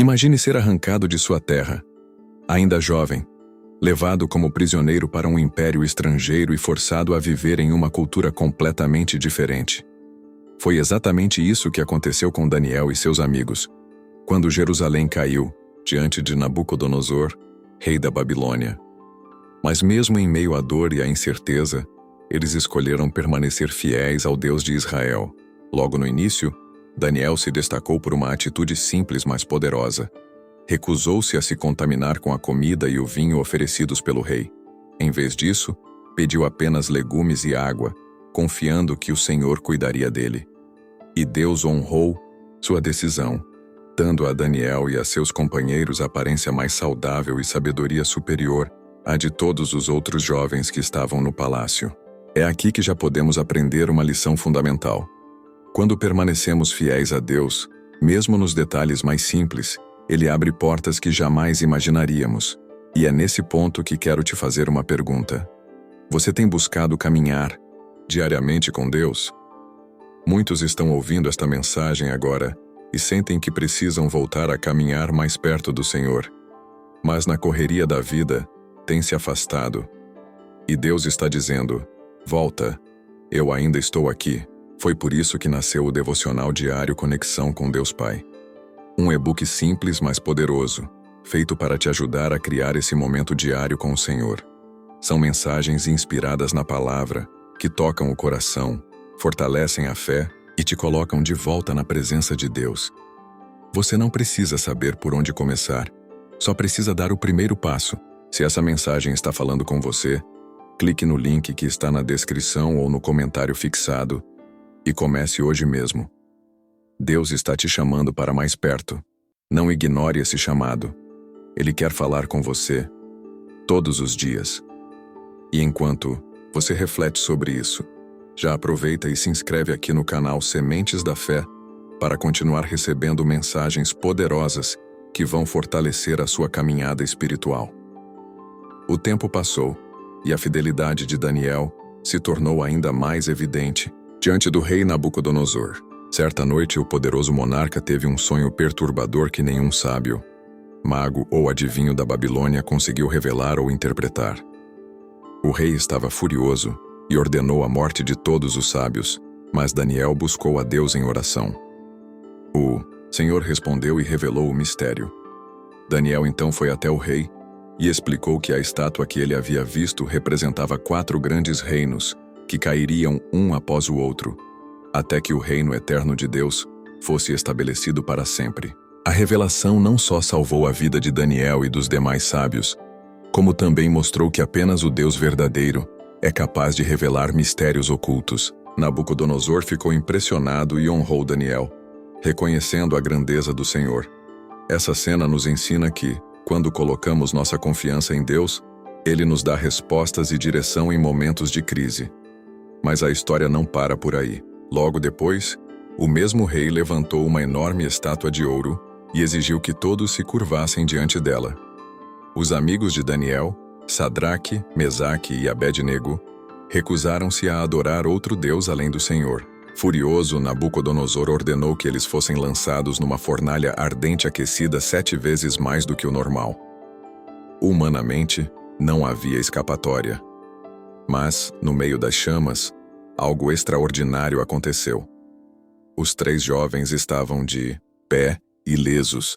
Imagine ser arrancado de sua terra, ainda jovem, levado como prisioneiro para um império estrangeiro e forçado a viver em uma cultura completamente diferente. Foi exatamente isso que aconteceu com Daniel e seus amigos, quando Jerusalém caiu diante de Nabucodonosor, rei da Babilônia. Mas mesmo em meio à dor e à incerteza, eles escolheram permanecer fiéis ao Deus de Israel. Logo no início, Daniel se destacou por uma atitude simples, mas poderosa. Recusou-se a se contaminar com a comida e o vinho oferecidos pelo rei. Em vez disso, pediu apenas legumes e água, confiando que o Senhor cuidaria dele. E Deus honrou sua decisão, dando a Daniel e a seus companheiros aparência mais saudável e sabedoria superior à de todos os outros jovens que estavam no palácio. É aqui que já podemos aprender uma lição fundamental. Quando permanecemos fiéis a Deus, mesmo nos detalhes mais simples, Ele abre portas que jamais imaginaríamos. E é nesse ponto que quero te fazer uma pergunta. Você tem buscado caminhar diariamente com Deus? Muitos estão ouvindo esta mensagem agora e sentem que precisam voltar a caminhar mais perto do Senhor. Mas na correria da vida, têm se afastado. E Deus está dizendo: volta, eu ainda estou aqui. Foi por isso que nasceu o Devocional Diário Conexão com Deus Pai. Um e-book simples, mas poderoso, feito para te ajudar a criar esse momento diário com o Senhor. São mensagens inspiradas na palavra, que tocam o coração, fortalecem a fé e te colocam de volta na presença de Deus. Você não precisa saber por onde começar, só precisa dar o primeiro passo. Se essa mensagem está falando com você, clique no link que está na descrição ou no comentário fixado e comece hoje mesmo. Deus está te chamando para mais perto. Não ignore esse chamado. Ele quer falar com você todos os dias. E enquanto você reflete sobre isso, já aproveita e se inscreve aqui no canal Sementes da Fé para continuar recebendo mensagens poderosas que vão fortalecer a sua caminhada espiritual. O tempo passou e a fidelidade de Daniel se tornou ainda mais evidente diante do rei Nabucodonosor. Certa noite, o poderoso monarca teve um sonho perturbador que nenhum sábio, mago ou adivinho da Babilônia conseguiu revelar ou interpretar. O rei estava furioso e ordenou a morte de todos os sábios, mas Daniel buscou a Deus em oração. O Senhor respondeu e revelou o mistério. Daniel então foi até o rei e explicou que a estátua que ele havia visto representava 4 grandes reinos, que cairiam um após o outro, até que o reino eterno de Deus fosse estabelecido para sempre. A revelação não só salvou a vida de Daniel e dos demais sábios, como também mostrou que apenas o Deus verdadeiro é capaz de revelar mistérios ocultos. Nabucodonosor ficou impressionado e honrou Daniel, reconhecendo a grandeza do Senhor. Essa cena nos ensina que, quando colocamos nossa confiança em Deus, Ele nos dá respostas e direção em momentos de crise. Mas a história não para por aí. Logo depois, o mesmo rei levantou uma enorme estátua de ouro e exigiu que todos se curvassem diante dela. Os amigos de Daniel, Sadraque, Mesaque e Abed-nego, recusaram-se a adorar outro Deus além do Senhor. Furioso, Nabucodonosor ordenou que eles fossem lançados numa fornalha ardente aquecida 7 vezes mais do que o normal. Humanamente, não havia escapatória. Mas, no meio das chamas, algo extraordinário aconteceu. Os 3 jovens estavam de pé, ilesos,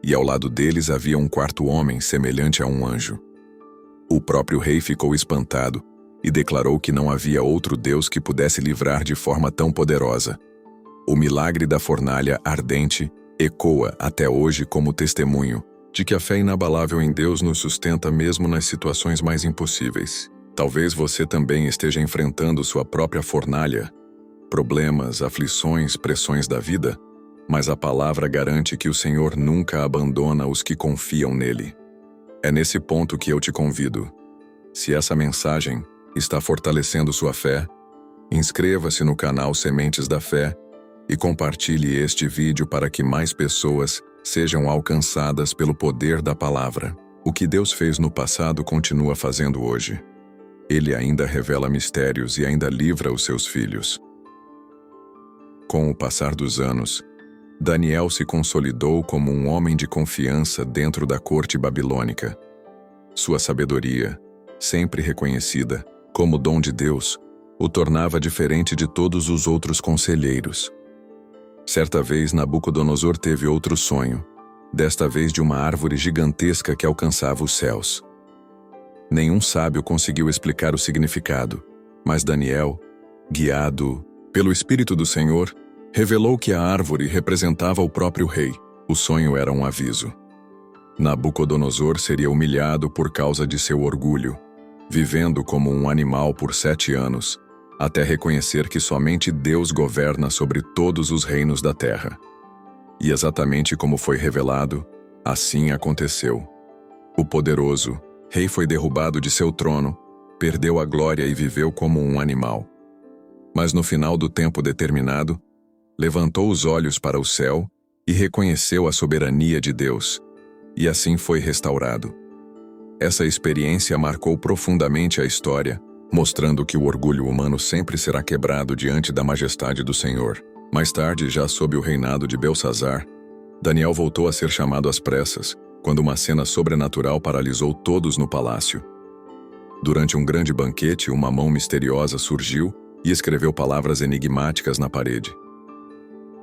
e ao lado deles havia um quarto homem semelhante a um anjo. O próprio rei ficou espantado e declarou que não havia outro Deus que pudesse livrar de forma tão poderosa. O milagre da fornalha ardente ecoa até hoje como testemunho de que a fé inabalável em Deus nos sustenta mesmo nas situações mais impossíveis. Talvez você também esteja enfrentando sua própria fornalha, problemas, aflições, pressões da vida, mas a palavra garante que o Senhor nunca abandona os que confiam nele. É nesse ponto que eu te convido. Se essa mensagem está fortalecendo sua fé, inscreva-se no canal Sementes da Fé e compartilhe este vídeo para que mais pessoas sejam alcançadas pelo poder da palavra. O que Deus fez no passado continua fazendo hoje. Ele ainda revela mistérios e ainda livra os seus filhos. Com o passar dos anos, Daniel se consolidou como um homem de confiança dentro da corte babilônica. Sua sabedoria, sempre reconhecida como dom de Deus, o tornava diferente de todos os outros conselheiros. Certa vez Nabucodonosor teve outro sonho, desta vez de uma árvore gigantesca que alcançava os céus. Nenhum sábio conseguiu explicar o significado, mas Daniel, guiado pelo Espírito do Senhor, revelou que a árvore representava o próprio rei. O sonho era um aviso. Nabucodonosor seria humilhado por causa de seu orgulho, vivendo como um animal por 7 anos, até reconhecer que somente Deus governa sobre todos os reinos da terra. E exatamente como foi revelado, assim aconteceu. O poderoso rei foi derrubado de seu trono, perdeu a glória e viveu como um animal. Mas no final do tempo determinado, levantou os olhos para o céu e reconheceu a soberania de Deus, e assim foi restaurado. Essa experiência marcou profundamente a história, mostrando que o orgulho humano sempre será quebrado diante da majestade do Senhor. Mais tarde, já sob o reinado de Belsazar, Daniel voltou a ser chamado às pressas, quando uma cena sobrenatural paralisou todos no palácio. Durante um grande banquete, uma mão misteriosa surgiu e escreveu palavras enigmáticas na parede.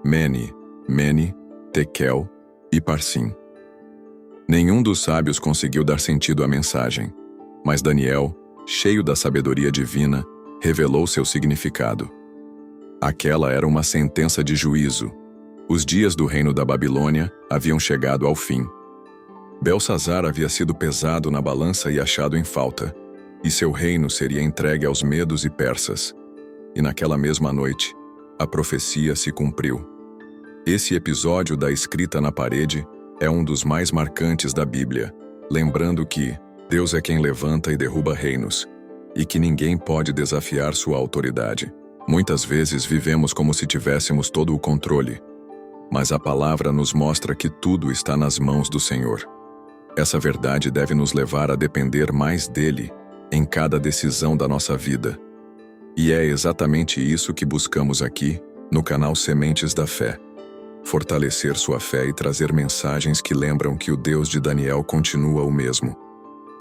Mene, Mene, Tekel e Parsim. Nenhum dos sábios conseguiu dar sentido à mensagem, mas Daniel, cheio da sabedoria divina, revelou seu significado. Aquela era uma sentença de juízo. Os dias do reino da Babilônia haviam chegado ao fim. Belsazar havia sido pesado na balança e achado em falta, e seu reino seria entregue aos medos e persas. E naquela mesma noite, a profecia se cumpriu. Esse episódio da escrita na parede é um dos mais marcantes da Bíblia, lembrando que Deus é quem levanta e derruba reinos, e que ninguém pode desafiar sua autoridade. Muitas vezes vivemos como se tivéssemos todo o controle, mas a palavra nos mostra que tudo está nas mãos do Senhor. Essa verdade deve nos levar a depender mais dele em cada decisão da nossa vida. E é exatamente isso que buscamos aqui, no canal Sementes da Fé. Fortalecer sua fé e trazer mensagens que lembram que o Deus de Daniel continua o mesmo.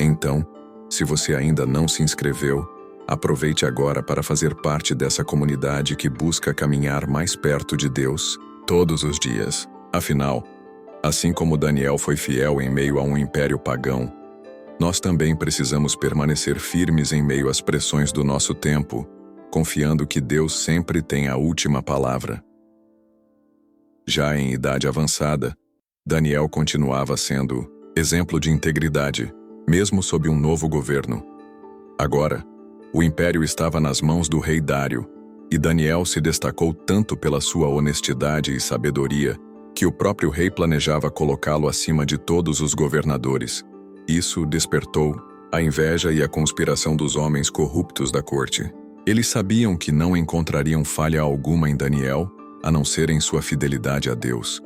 Então, se você ainda não se inscreveu, aproveite agora para fazer parte dessa comunidade que busca caminhar mais perto de Deus todos os dias. Afinal, assim como Daniel foi fiel em meio a um império pagão, nós também precisamos permanecer firmes em meio às pressões do nosso tempo, confiando que Deus sempre tem a última palavra. Já em idade avançada, Daniel continuava sendo exemplo de integridade, mesmo sob um novo governo. Agora, o império estava nas mãos do rei Dário, e Daniel se destacou tanto pela sua honestidade e sabedoria que o próprio rei planejava colocá-lo acima de todos os governadores. Isso despertou a inveja e a conspiração dos homens corruptos da corte. Eles sabiam que não encontrariam falha alguma em Daniel, a não ser em sua fidelidade a Deus.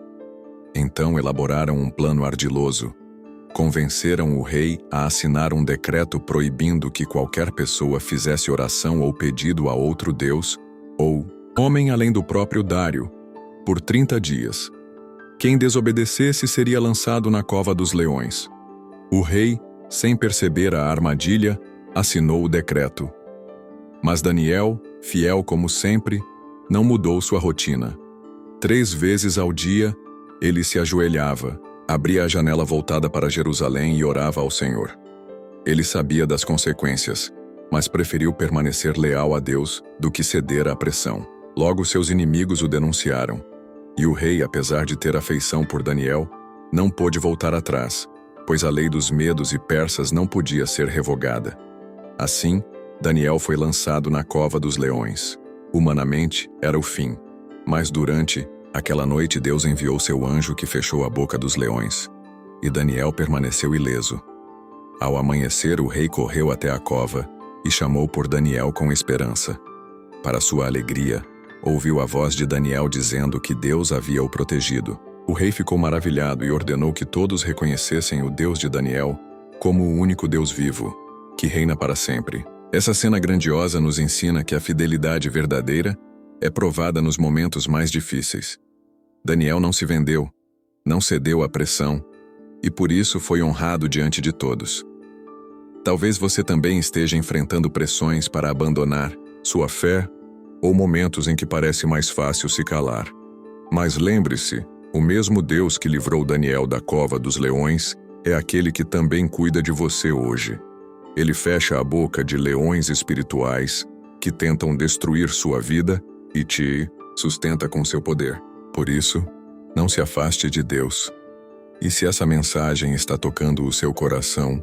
Então elaboraram um plano ardiloso. Convenceram o rei a assinar um decreto proibindo que qualquer pessoa fizesse oração ou pedido a outro deus, ou homem além do próprio Dário, por 30 dias. Quem desobedecesse seria lançado na cova dos leões. O rei, sem perceber a armadilha, assinou o decreto. Mas Daniel, fiel como sempre, não mudou sua rotina. 3 vezes ao dia, ele se ajoelhava, abria a janela voltada para Jerusalém e orava ao Senhor. Ele sabia das consequências, mas preferiu permanecer leal a Deus do que ceder à pressão. Logo seus inimigos o denunciaram, e o rei, apesar de ter afeição por Daniel, não pôde voltar atrás, pois a lei dos medos e persas não podia ser revogada. Assim, Daniel foi lançado na cova dos leões. Humanamente, era o fim, mas durante aquela noite Deus enviou seu anjo que fechou a boca dos leões, e Daniel permaneceu ileso. Ao amanhecer, o rei correu até a cova e chamou por Daniel com esperança. Para sua alegria, ouviu a voz de Daniel dizendo que Deus havia o protegido. O rei ficou maravilhado e ordenou que todos reconhecessem o Deus de Daniel como o único Deus vivo, que reina para sempre. Essa cena grandiosa nos ensina que a fidelidade verdadeira é provada nos momentos mais difíceis. Daniel não se vendeu, não cedeu à pressão, e por isso foi honrado diante de todos. Talvez você também esteja enfrentando pressões para abandonar sua fé ou momentos em que parece mais fácil se calar. Mas lembre-se, o mesmo Deus que livrou Daniel da cova dos leões é aquele que também cuida de você hoje. Ele fecha a boca de leões espirituais que tentam destruir sua vida e te sustenta com seu poder. Por isso, não se afaste de Deus. E se essa mensagem está tocando o seu coração,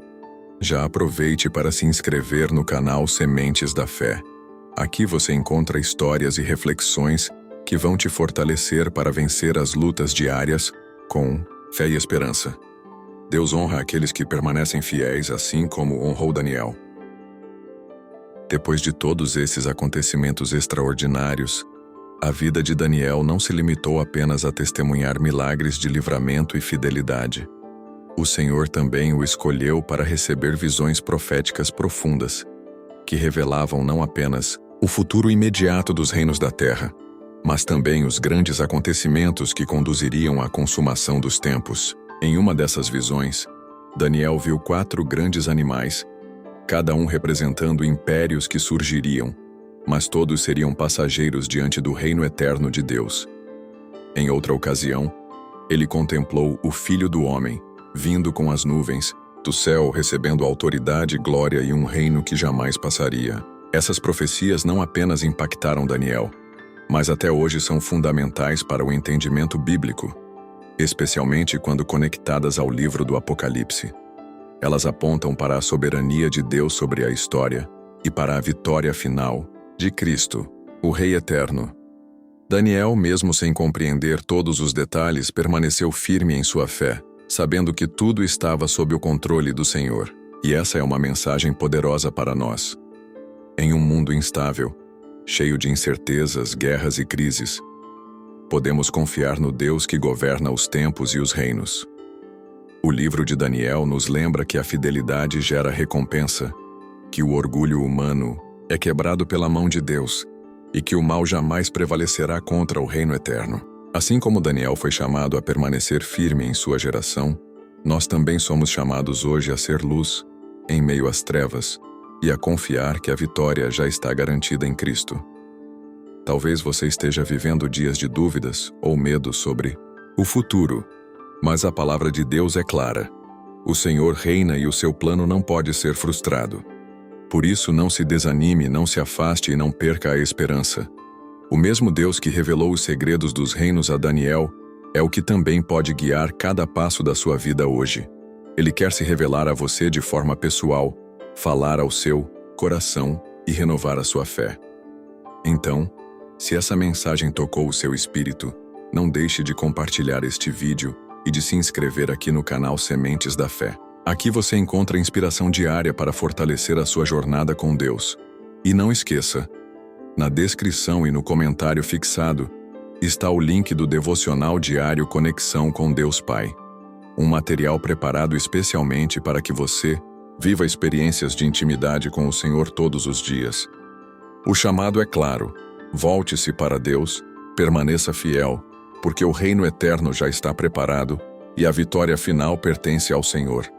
já aproveite para se inscrever no canal Sementes da Fé. Aqui você encontra histórias e reflexões que vão te fortalecer para vencer as lutas diárias com fé e esperança. Deus honra aqueles que permanecem fiéis, assim como honrou Daniel. Depois de todos esses acontecimentos extraordinários, a vida de Daniel não se limitou apenas a testemunhar milagres de livramento e fidelidade. O Senhor também o escolheu para receber visões proféticas profundas, que revelavam não apenas o futuro imediato dos reinos da terra, mas também os grandes acontecimentos que conduziriam à consumação dos tempos. Em uma dessas visões, Daniel viu 4 grandes animais, cada um representando impérios que surgiriam, mas todos seriam passageiros diante do reino eterno de Deus. Em outra ocasião, ele contemplou o Filho do Homem, vindo com as nuvens do céu, recebendo autoridade, glória e um reino que jamais passaria. Essas profecias não apenas impactaram Daniel, mas até hoje são fundamentais para o entendimento bíblico, especialmente quando conectadas ao livro do Apocalipse. Elas apontam para a soberania de Deus sobre a história e para a vitória final de Cristo, o Rei Eterno. Daniel, mesmo sem compreender todos os detalhes, permaneceu firme em sua fé, sabendo que tudo estava sob o controle do Senhor. E essa é uma mensagem poderosa para nós. Em um mundo instável, cheio de incertezas, guerras e crises, podemos confiar no Deus que governa os tempos e os reinos. O livro de Daniel nos lembra que a fidelidade gera recompensa, que o orgulho humano é quebrado pela mão de Deus e que o mal jamais prevalecerá contra o reino eterno. Assim como Daniel foi chamado a permanecer firme em sua geração, nós também somos chamados hoje a ser luz em meio às trevas e a confiar que a vitória já está garantida em Cristo. Talvez você esteja vivendo dias de dúvidas ou medo sobre o futuro, mas a palavra de Deus é clara. O Senhor reina e o seu plano não pode ser frustrado. Por isso, não se desanime, não se afaste e não perca a esperança. O mesmo Deus que revelou os segredos dos reinos a Daniel é o que também pode guiar cada passo da sua vida hoje. Ele quer se revelar a você de forma pessoal, falar ao seu coração e renovar a sua fé. Então, se essa mensagem tocou o seu espírito, não deixe de compartilhar este vídeo e de se inscrever aqui no canal Sementes da Fé. Aqui você encontra inspiração diária para fortalecer a sua jornada com Deus. E não esqueça, na descrição e no comentário fixado, está o link do devocional diário Conexão com Deus Pai. Um material preparado especialmente para que você viva experiências de intimidade com o Senhor todos os dias. O chamado é claro: volte-se para Deus, permaneça fiel, porque o reino eterno já está preparado e a vitória final pertence ao Senhor.